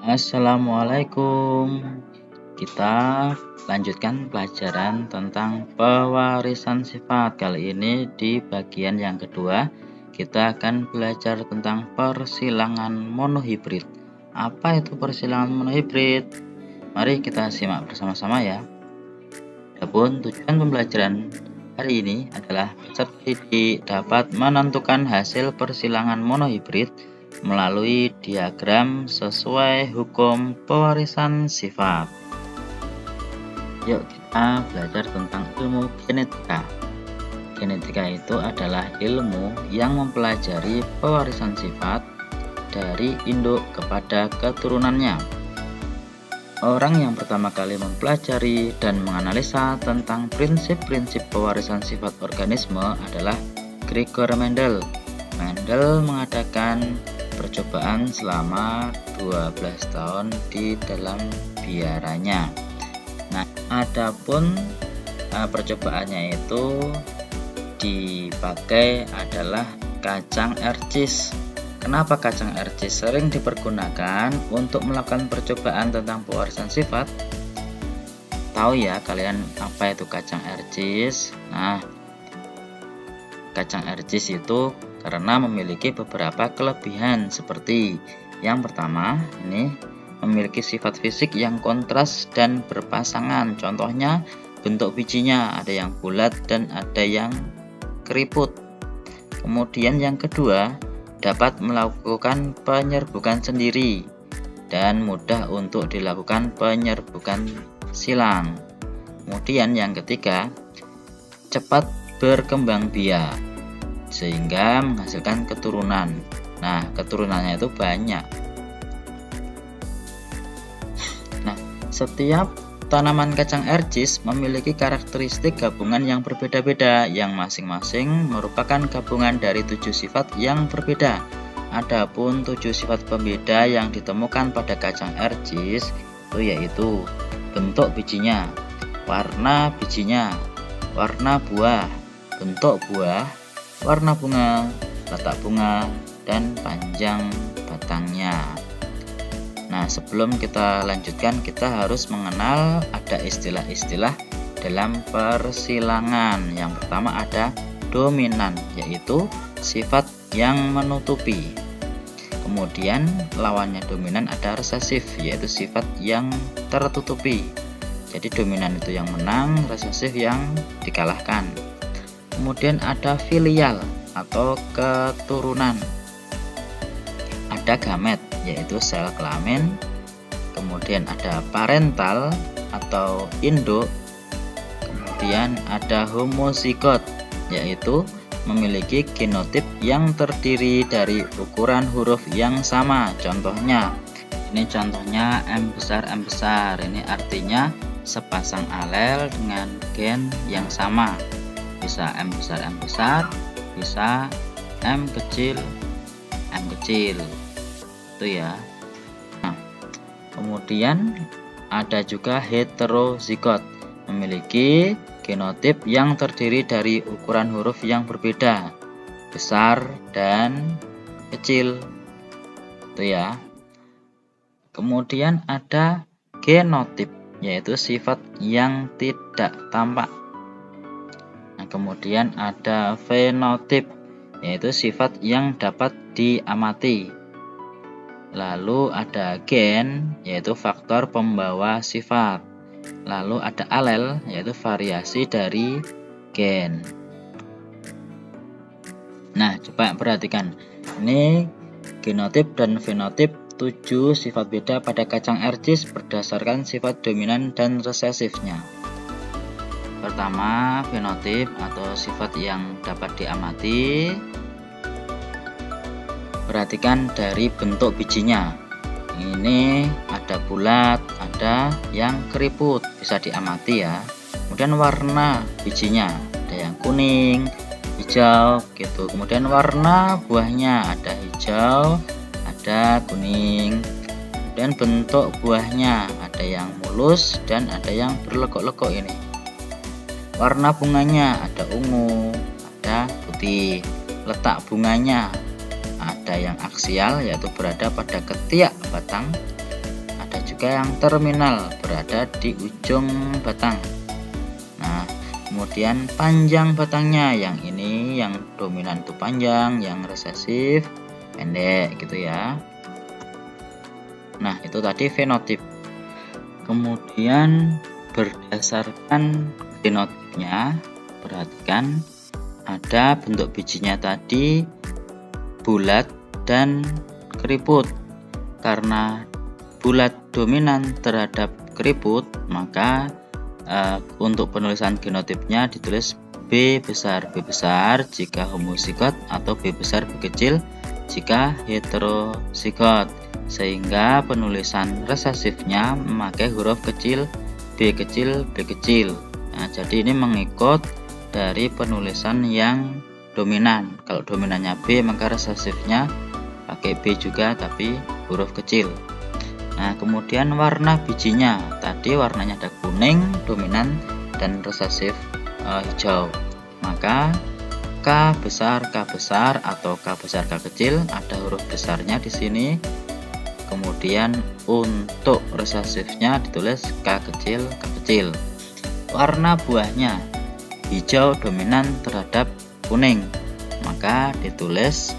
Assalamualaikum. Kita lanjutkan pelajaran tentang pewarisan sifat. Kali ini di bagian yang kedua, kita akan belajar tentang persilangan monohibrid. Apa itu persilangan monohibrid? Mari kita simak bersama-sama ya. Adapun tujuan pembelajaran hari ini adalah peserta didik dapat menentukan hasil persilangan monohibrid melalui diagram sesuai hukum pewarisan sifat. Yuk kita belajar tentang ilmu genetika. Genetika itu adalah ilmu yang mempelajari pewarisan sifat dari induk kepada keturunannya. Orang yang pertama kali mempelajari dan menganalisa tentang prinsip-prinsip pewarisan sifat organisme adalah Gregor Mendel. Mendel mengadakan percobaan selama 12 tahun di dalam biaranya. Nah, adapun percobaannya itu dipakai adalah kacang ercis. Kenapa kacang ercis sering dipergunakan untuk melakukan percobaan tentang pewarisan sifat? Tahu ya kalian apa itu kacang ercis? Nah, kacang ercis itu karena memiliki beberapa kelebihan seperti yang pertama, ini memiliki sifat fisik yang kontras dan berpasangan. Contohnya bentuk bijinya ada yang bulat dan ada yang keriput. Kemudian yang kedua, dapat melakukan penyerbukan sendiri dan mudah untuk dilakukan penyerbukan silang. Kemudian yang ketiga, cepat berkembang biak sehingga menghasilkan keturunan. Nah, keturunannya itu banyak. Nah, setiap tanaman kacang ercis memiliki karakteristik gabungan yang berbeda-beda, yang masing-masing merupakan gabungan dari 7 sifat yang berbeda. Adapun 7 sifat pembeda yang ditemukan pada kacang ercis itu yaitu bentuk bijinya, warna bijinya, warna buah, bentuk buah, warna bunga, letak bunga, dan panjang batangnya. Nah, sebelum kita lanjutkan, kita harus mengenal ada istilah-istilah dalam persilangan. Yang pertama ada dominan, yaitu sifat yang menutupi. Kemudian lawannya dominan ada resesif, yaitu sifat yang tertutupi. Jadi dominan itu yang menang, resesif yang dikalahkan. Kemudian ada filial atau keturunan. Ada gamet, yaitu sel kelamin. Kemudian ada parental atau induk. Kemudian ada homozigot, yaitu memiliki genotip yang terdiri dari ukuran huruf yang sama. Contohnya, ini contohnya M besar M besar. Ini artinya sepasang alel dengan gen yang sama. Bisa M besar M besar, bisa M kecil M kecil. Itu ya. Nah, kemudian ada juga heterozigot, memiliki genotip yang terdiri dari ukuran huruf yang berbeda, besar dan kecil. Itu ya. Kemudian ada genotip, yaitu sifat yang tidak tampak. Nah, kemudian ada fenotip, yaitu sifat yang dapat diamati. Lalu ada gen, yaitu faktor pembawa sifat. Lalu ada alel, yaitu variasi dari gen. Nah, coba perhatikan. Ini genotip dan fenotip 7 sifat beda pada kacang ercis berdasarkan sifat dominan dan resesifnya. Pertama, fenotip atau sifat yang dapat diamati. Perhatikan dari bentuk bijinya. Ini ada bulat, ada yang keriput, bisa diamati ya. Kemudian warna bijinya, ada yang kuning, hijau gitu. Kemudian warna buahnya ada hijau, ada kuning. Kemudian bentuk buahnya ada yang mulus dan ada yang berlekok-lekok ini. Warna bunganya ada ungu, ada putih. Letak bunganya ada yang aksial, yaitu berada pada ketiak batang. ada juga yang terminal berada di ujung batang. Nah, kemudian panjang batangnya, yang ini yang dominan itu panjang, yang resesif pendek gitu ya. Nah, itu tadi fenotip. Kemudian berdasarkan genotipnya, perhatikan ada bentuk bijinya tadi bulat dan keriput. Karena bulat dominan terhadap keriput, maka untuk penulisan genotipnya ditulis B besar jika homozigot atau B besar B kecil jika heterozigot, sehingga penulisan resesifnya memakai huruf kecil B kecil B kecil. Nah, jadi ini mengikut dari penulisan yang dominan. Kalau dominannya B, maka resesifnya pakai B juga tapi huruf kecil. Nah, kemudian warna bijinya, tadi warnanya ada kuning dominan dan resesif hijau. Maka K besar atau K besar K kecil, ada huruf besarnya di sini. Kemudian untuk resesifnya ditulis K kecil K kecil. Warna buahnya hijau dominan terhadap kuning, maka ditulis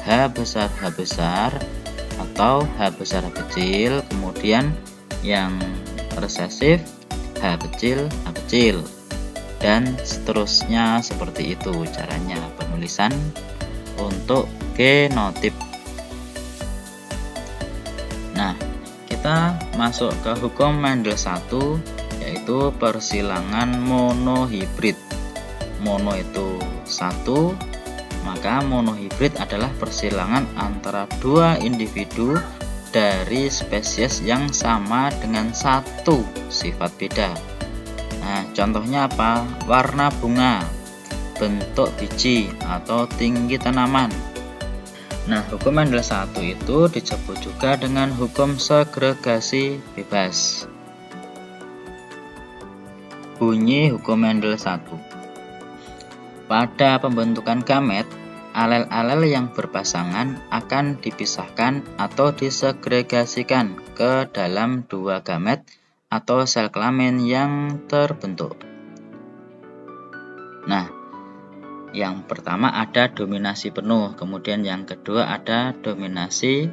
H besar atau H besar H kecil, kemudian yang resesif H kecil H kecil, dan seterusnya. Seperti itu caranya penulisan untuk genotip. Nah, kita masuk ke hukum Mendel 1, yaitu persilangan monohibrid. Mono itu 1, maka monohibrid adalah persilangan antara dua individu dari spesies yang sama dengan satu sifat beda. Nah, contohnya apa? Warna bunga, bentuk biji atau tinggi tanaman. Nah, hukum Mendel 1 itu disebut juga dengan hukum segregasi bebas. Bunyi hukum Mendel 1. Pada pembentukan gamet, alel-alel yang berpasangan akan dipisahkan atau disegregasikan ke dalam dua gamet atau sel kelamin yang terbentuk. Nah, yang pertama ada dominasi penuh, kemudian yang kedua ada dominasi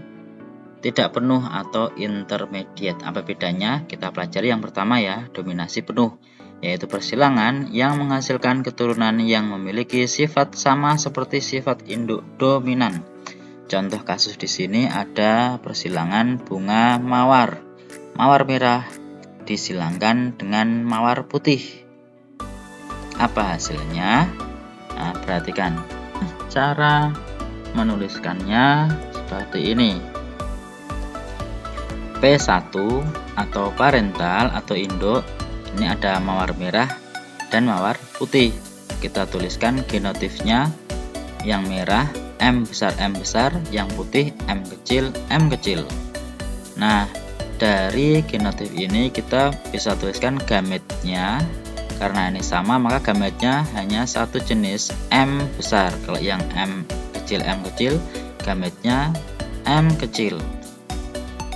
tidak penuh atau intermediate. Apa bedanya? Kita pelajari yang pertama ya, dominasi penuh, yaitu persilangan yang menghasilkan keturunan yang memiliki sifat sama seperti sifat induk dominan. Contoh kasus di sini ada persilangan bunga mawar. Mawar merah disilangkan dengan mawar putih. Apa hasilnya? Nah, perhatikan. Cara menuliskannya seperti ini. P1 atau parental atau induk. Ini ada mawar merah dan mawar putih. Kita tuliskan genotipnya, yang merah M besar, yang putih M kecil. Nah, dari genotip ini kita bisa tuliskan gametnya. Karena ini sama, maka gametnya hanya satu jenis M besar. Kalau yang M kecil, gametnya M kecil.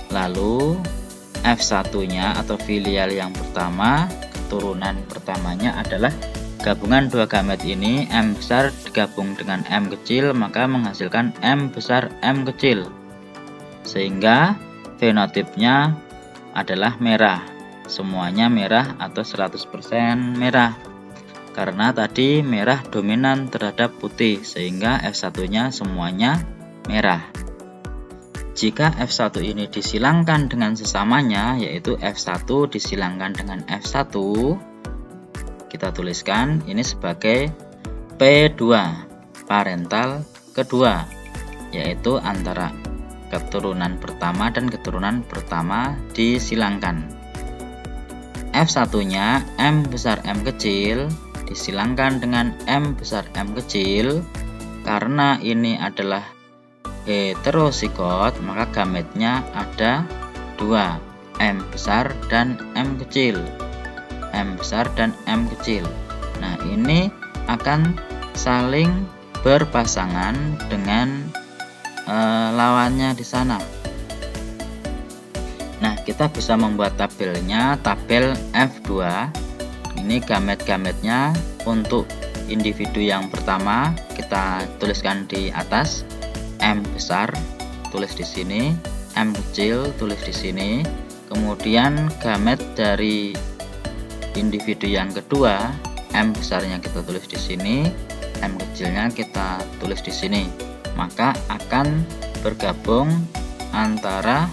Lalu F1-nya atau filial yang pertama, keturunan pertamanya adalah gabungan dua gamet ini, M besar digabung dengan M kecil, maka menghasilkan M besar M kecil. Sehingga fenotipnya adalah merah. Semuanya merah atau 100% merah. Karena tadi merah dominan terhadap putih, sehingga F1-nya semuanya merah. Jika F1 ini disilangkan dengan sesamanya, yaitu F1 disilangkan dengan F1, kita tuliskan ini sebagai P2, parental kedua, yaitu antara keturunan pertama dan keturunan pertama disilangkan. F1-nya M besar M kecil disilangkan dengan M besar M kecil. Karena ini adalah heterozigot, maka gametnya ada dua, M besar dan M kecil. M besar dan M kecil. Nah, ini akan saling berpasangan dengan lawannya di sana. Nah, kita bisa membuat tabelnya, tabel F2. Ini gamet-gametnya. Untuk individu yang pertama kita tuliskan di atas, M besar tulis di sini, M kecil tulis di sini. Kemudian gamet dari individu yang kedua, M besarnya kita tulis di sini, M kecilnya kita tulis di sini. Maka akan bergabung antara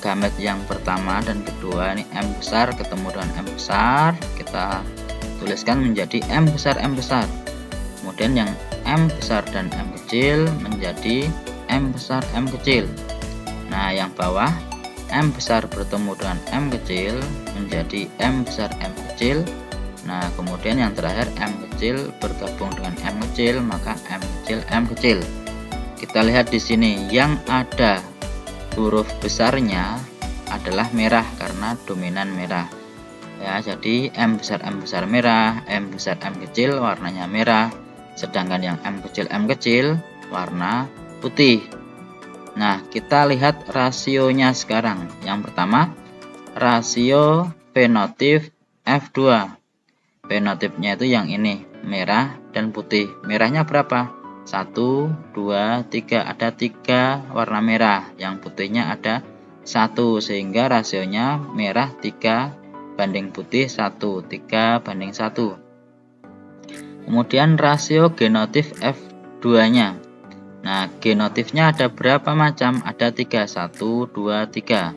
gamet yang pertama dan kedua. Ini M besar ketemu dengan M besar, kita tuliskan menjadi M besar M besar. Kemudian yang M besar dan M kecil menjadi M besar M kecil. Nah, yang bawah M besar bertemu dengan M kecil menjadi M besar M kecil. Nah, kemudian yang terakhir M kecil bergabung dengan M kecil, maka M kecil M kecil. Kita lihat di sini yang ada huruf besarnya adalah merah karena dominan merah. Ya, jadi M besar merah, M besar M kecil warnanya merah, sedangkan yang M kecil warna putih. Nah, kita lihat rasionya sekarang. Yang pertama, rasio fenotip F2. Fenotipnya itu yang ini, merah dan putih. Merahnya berapa? 1, 2, 3. Ada 3 warna merah, yang putihnya ada 1, sehingga rasionya merah 3 banding putih 1, 3 banding 1. Kemudian rasio genotip F2-nya. Nah, genotifnya ada berapa macam? Ada 3, 1, 2, 3.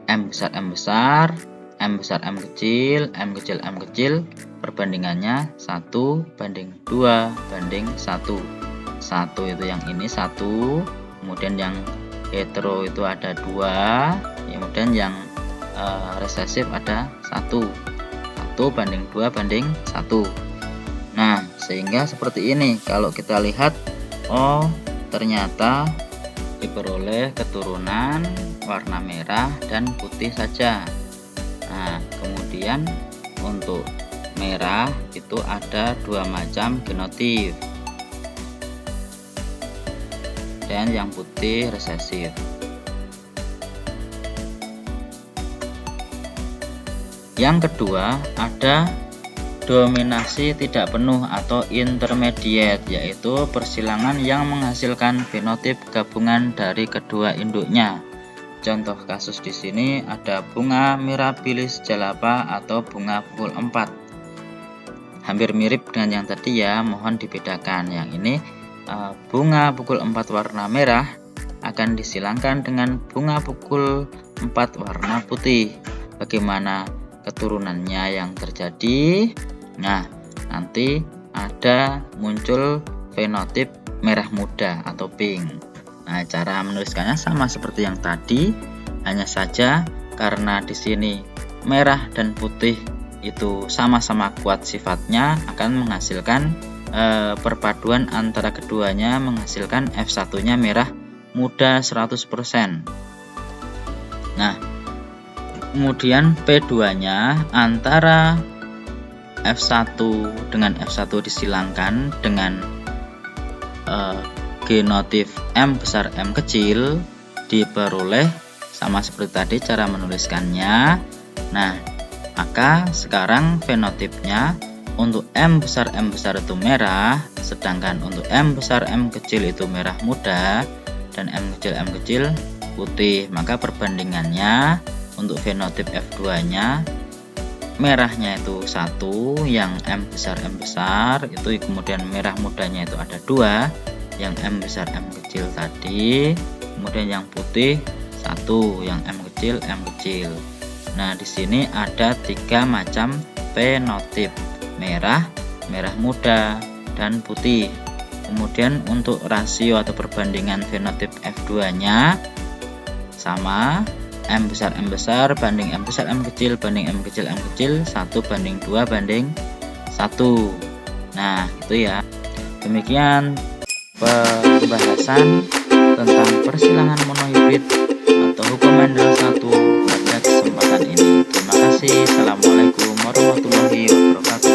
M besar M besar, M besar M kecil, M kecil, perbandingannya 1 banding 2 banding 1. 1 itu yang ini 1, kemudian yang hetero itu ada 2, kemudian yang resesif ada 1. 1 banding 2 banding 1. Nah, sehingga seperti ini. Kalau kita lihat, oh ternyata diperoleh keturunan warna merah dan putih saja. Nah, kemudian untuk merah itu ada 2 macam genotip, dan yang putih resesif. Yang kedua, ada dominasi tidak penuh atau intermediate, yaitu persilangan yang menghasilkan fenotip gabungan dari kedua induknya. Contoh kasus di sini ada bunga mirabilis jalapa atau bunga pukul 4. Hampir mirip dengan yang tadi ya, mohon dibedakan. Yang ini bunga pukul 4 warna merah akan disilangkan dengan bunga pukul 4 warna putih. Bagaimana keturunannya yang terjadi? Nah, nanti ada muncul fenotip merah muda atau pink. Nah, cara menuliskannya sama seperti yang tadi, hanya saja karena di sini merah dan putih itu sama-sama kuat sifatnya, akan menghasilkan perpaduan antara keduanya, menghasilkan F1-nya merah muda 100%. Nah, kemudian P2-nya antara F1 dengan F1 disilangkan dengan genotip M besar M kecil, diperoleh sama seperti tadi cara menuliskannya. Nah, maka sekarang fenotipnya untuk M besar itu merah, sedangkan untuk M besar M kecil itu merah muda, dan M kecil putih. Maka perbandingannya untuk fenotip F2-nya, merahnya itu 1, yang M besar itu, kemudian merah mudanya itu ada 2, yang M besar M kecil tadi, kemudian yang putih 1, yang M kecil. Nah, di sini ada 3 macam fenotip, merah muda, dan putih. Kemudian untuk rasio atau perbandingan fenotip F2-nya sama, M besar banding M besar M kecil banding M kecil 1 banding 2 banding 1. Nah, itu ya. Demikian pembahasan tentang persilangan monohibrid atau hukum Mendel 1 pada kesempatan ini. Terima kasih. Assalamualaikum warahmatullahi wabarakatuh.